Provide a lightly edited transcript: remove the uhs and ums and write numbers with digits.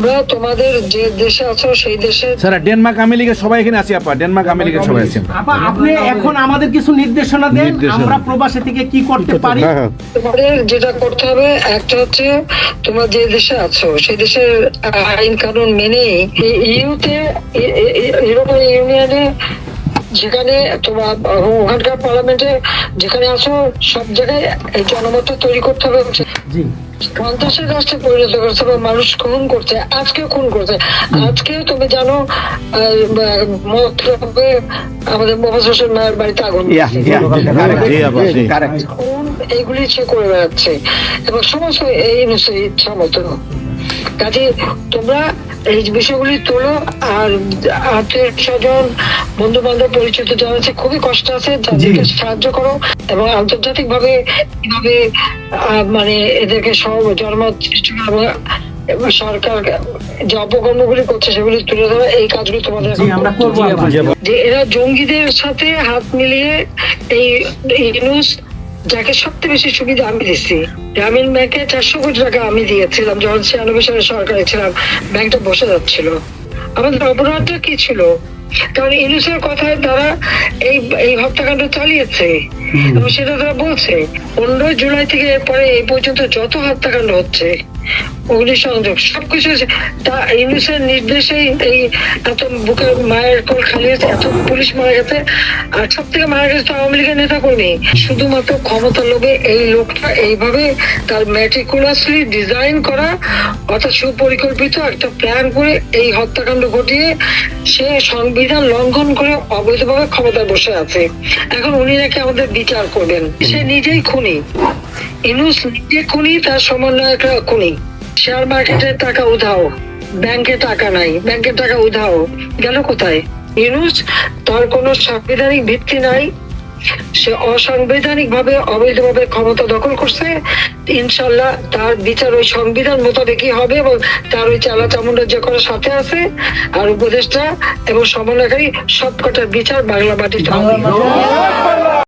আমরা তোমাদের যে দেশে আছো সেই দেশে স্যার ডেনমার্ক আমেরিকা সবাই এখানে আছি আপা, ডেনমার্ক আমেরিকা সবাই আছেন আপা আপনি এখন আমাদের কিছু নির্দেশনা দেন, আমরা প্রবাসী থেকে কি করতে পারি। তোমাদের যেটা করতে হবে একটা হচ্ছে তোমরা যে দেশে আছো সেই দেশের আইন কানুন মেনে ইউতে ইউরোপিয়ান ইউনিয়নে যেখানে তোমার ওখানকার পার্লামেন্টে যেখানে আছো সব জায়গায় এই জনমত তৈরি করতে হবে। জি সন্ত্রাসের রাষ্ট্রে পরিণত করছে বা মানুষ খুন করছে, আজকে খুন করছে। আজকে তুমি জানো আমাদের মোহাম্মদ হোসেন মায়ের বাড়িতে আগুন, এইগুলি সে করে বেড়াচ্ছে এবং সমস্ত এই ইচ্ছা মতো। কাজে তোমরা এই বিষয়গুলি তোলো আর আত্মীয় স্বজন বন্ধু বান্ধব পরিচিত যারা আছে খুবই কষ্ট আছে তাদেরকে সাহায্য করো এবং আন্তর্জাতিক ভাবে কিভাবে মানে এদেরকে সব জনমত সৃষ্টি করো এবং সরকার যে অপকর্মগুলি করছে সেগুলি তুলে ধরা, এই কাজগুলি তোমাদের আমরা করব। যে এরা জঙ্গিদের সাথে হাত মিলিয়ে এই ইউনূস যাকে সবচেয়ে বেশি সুবিধা আমি দিচ্ছি, গ্রামীণ ব্যাংকে 400 কোটি টাকা আমি দিয়েছিলাম যখন 96 সালে সরকারে ছিলাম, ব্যাংকটা বসে যাচ্ছিল। আমাদের অপরাধটা কি ছিল? কারণ ইউনূসের কথায় তারা এই হত্যাকাণ্ড চালিয়েছে এবং সেটা তারা বলছে 15 জুলাই থেকে এরপরে এই পর্যন্ত যত হত্যাকাণ্ড হচ্ছে অগ্নিসংযোগ সবকিছু ইউনূসের নির্দেশেই এই এত বুকের মায়ের কোল খালি হয়েছে, এত পুলিশ মারা গেছে আর সব থেকে মারা গেছে তো আওয়ামী লীগের নেতা কর্মী। শুধুমাত্র ক্ষমতা লোভে এই লোকটা এইভাবে তার ম্যাটিকুলাসলি ডিজাইন করা অর্থাৎ সুপরিকল্পিত একটা প্ল্যান করে এই হত্যাকাণ্ড ঘটিয়ে সে সংবিধান লঙ্ঘন করে অবৈধভাবে ক্ষমতায় বসে আছে। এখন উনি নাকি আমাদের বিচার করবেন, সে নিজেই খুনি। ইউনূস নিজে খুনি, তার সমন্বয়করা খুনি। শেয়ার মার্কেটে টাকা উধাও, ব্যাংকে টাকা নাই, ব্যাংকের টাকা উধাও গেল কোথায়? ইউনূস তার কোনো সাংবিধানিক ভিত্তি নাই, সে অসাংবিধানিক ভাবে অবৈধভাবে ক্ষমতা দখল করছে। ইনশাল্লাহ তার বিচার ওই সংবিধান মোতাবেকই হবে এবং তার ওই চালা চামুন্ডার যে করার সাথে আছে আর উপদেষ্টা এবং সমন্বয়কারী সবকটার বিচার বাংলা মাটিতে হবে।